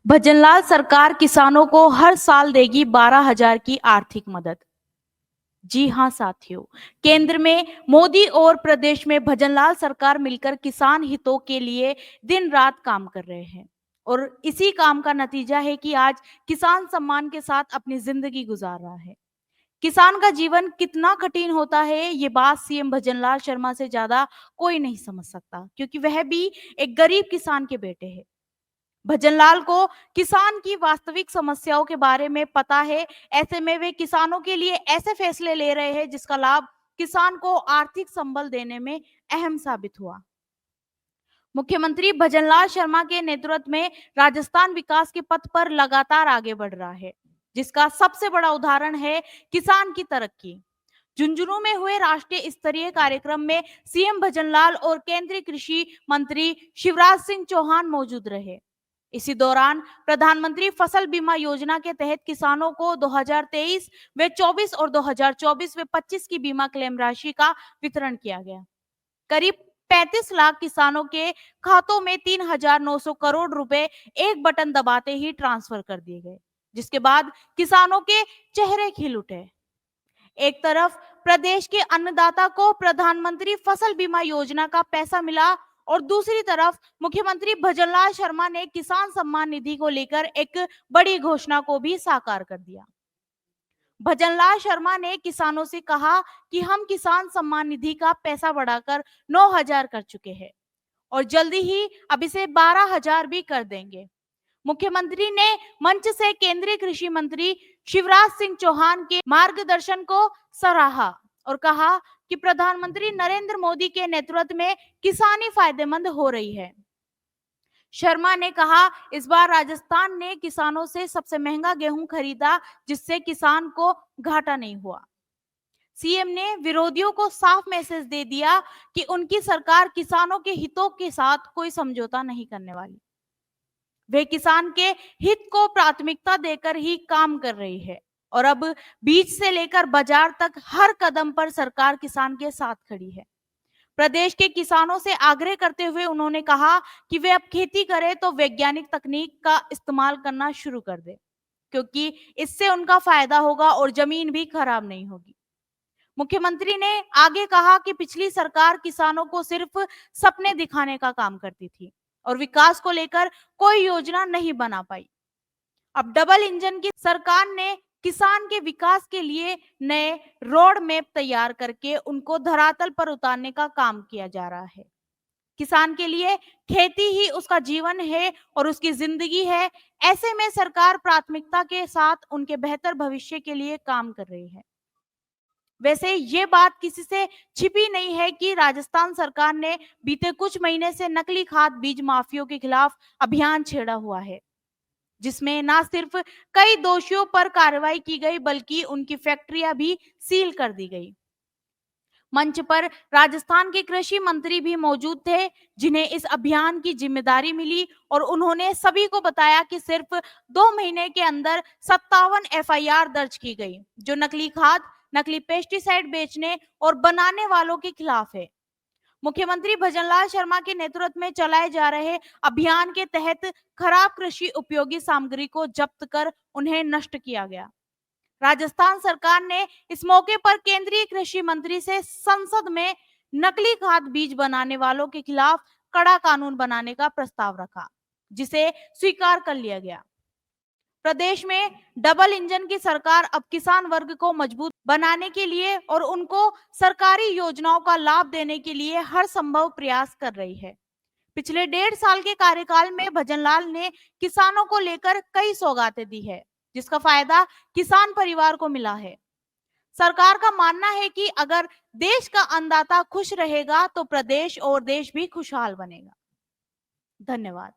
भजनलाल सरकार किसानों को हर साल देगी 12,000 की आर्थिक मदद। जी हां साथियों, केंद्र में मोदी और प्रदेश में भजनलाल सरकार मिलकर किसान हितों के लिए दिन रात काम कर रहे हैं। और इसी काम का नतीजा है कि आज किसान सम्मान के साथ अपनी जिंदगी गुजार रहा है। किसान का जीवन कितना कठिन होता है, ये बात सीएम भजनलाल शर्मा से ज्यादा कोई नहीं समझ सकता, क्योंकि वह भी एक गरीब किसान के बेटे हैं। भजनलाल को किसान की वास्तविक समस्याओं के बारे में पता है। ऐसे में वे किसानों के लिए ऐसे फैसले ले रहे हैं जिसका लाभ किसान को आर्थिक संबल देने में अहम साबित हुआ। मुख्यमंत्री भजनलाल शर्मा के नेतृत्व में राजस्थान विकास के पथ पर लगातार आगे बढ़ रहा है, जिसका सबसे बड़ा उदाहरण है किसान की तरक्की। झुंझुनू में हुए राष्ट्रीय स्तरीय कार्यक्रम में सीएम भजनलाल और केंद्रीय कृषि मंत्री शिवराज सिंह चौहान मौजूद रहे। इसी दौरान प्रधानमंत्री फसल बीमा योजना के तहत किसानों को 2023 व 24 और 2024 व 25 की बीमा क्लेम राशि का वितरण किया गया। करीब 35 लाख किसानों के खातों में 3,900 करोड़ रुपए एक बटन दबाते ही ट्रांसफर कर दिए गए, जिसके बाद किसानों के चेहरे खिल उठे। एक तरफ प्रदेश के अन्नदाता को प्रधानमंत्री फसल बीमा योजना का पैसा मिला और दूसरी तरफ मुख्यमंत्री भजनलाल शर्मा ने किसान सम्मान निधि को लेकर एक बड़ी घोषणा को भी साकार कर दिया। भजनलाल शर्मा ने किसानों से कहा कि हम किसान सम्मान निधि का पैसा बढ़ाकर 9,000 कर चुके हैं और जल्दी ही अब इसे 12,000 भी कर देंगे। मुख्यमंत्री ने मंच से केंद्रीय कृषि मंत्री शिवराज सिंह चौहान के मार्गदर्शन को सराहा और कहा कि प्रधानमंत्री नरेंद्र मोदी के नेतृत्व में किसानी फायदेमंद हो रही है। शर्मा ने कहा, इस बार राजस्थान ने किसानों से सबसे महंगा गेहूं खरीदा, जिससे किसान को घाटा नहीं हुआ। सीएम ने विरोधियों को साफ मैसेज दे दिया कि उनकी सरकार किसानों के हितों के साथ कोई समझौता नहीं करने वाली। वे किसान के हित को प्राथमिकता देकर ही काम कर रही है और अब बीज से लेकर बाजार तक हर कदम पर सरकार किसान के साथ खड़ी है। प्रदेश के किसानों से आग्रह करते हुए उन्होंने कहा कि वे अब खेती करें तो वैज्ञानिक तकनीक का इस्तेमाल करना शुरू कर दें, क्योंकि इससे उनका फायदा होगा और जमीन भी खराब नहीं होगी। मुख्यमंत्री ने आगे कहा कि पिछली सरकार किसानों को सिर्फ सपने दिखाने का काम करती थी और विकास को लेकर कोई योजना नहीं बना पाई। अब डबल इंजन की सरकार ने किसान के विकास के लिए नए रोड मैप तैयार करके उनको धरातल पर उतारने का काम किया जा रहा है। किसान के लिए खेती ही उसका जीवन है और उसकी जिंदगी है। ऐसे में सरकार प्राथमिकता के साथ उनके बेहतर भविष्य के लिए काम कर रही है। वैसे ये बात किसी से छिपी नहीं है कि राजस्थान सरकार ने बीते कुछ महीने से नकली खाद बीज माफियों के खिलाफ अभियान छेड़ा हुआ है, जिसमें न सिर्फ कई दोषियों पर कार्रवाई की गई बल्कि उनकी फैक्ट्रियां भी सील कर दी गई। मंच पर राजस्थान के कृषि मंत्री भी मौजूद थे, जिन्हें इस अभियान की जिम्मेदारी मिली और उन्होंने सभी को बताया कि सिर्फ 2 महीने के अंदर 57 एफआईआर दर्ज की गई, जो नकली खाद, नकली पेस्टिसाइड बेचने और बनाने वालों के खिलाफ है। मुख्यमंत्री भजनलाल शर्मा के नेतृत्व में चलाए जा रहे अभियान के तहत खराब कृषि उपयोगी सामग्री को जब्त कर उन्हें नष्ट किया गया। राजस्थान सरकार ने इस मौके पर केंद्रीय कृषि मंत्री से संसद में नकली खाद बीज बनाने वालों के खिलाफ कड़ा कानून बनाने का प्रस्ताव रखा, जिसे स्वीकार कर लिया गया। प्रदेश में डबल इंजन की सरकार अब किसान वर्ग को मजबूत बनाने के लिए और उनको सरकारी योजनाओं का लाभ देने के लिए हर संभव प्रयास कर रही है। पिछले 1.5 साल के कार्यकाल में भजनलाल ने किसानों को लेकर कई सौगातें दी है, जिसका फायदा किसान परिवार को मिला है। सरकार का मानना है कि अगर देश का अन्नदाता खुश रहेगा तो प्रदेश और देश भी खुशहाल बनेगा। धन्यवाद।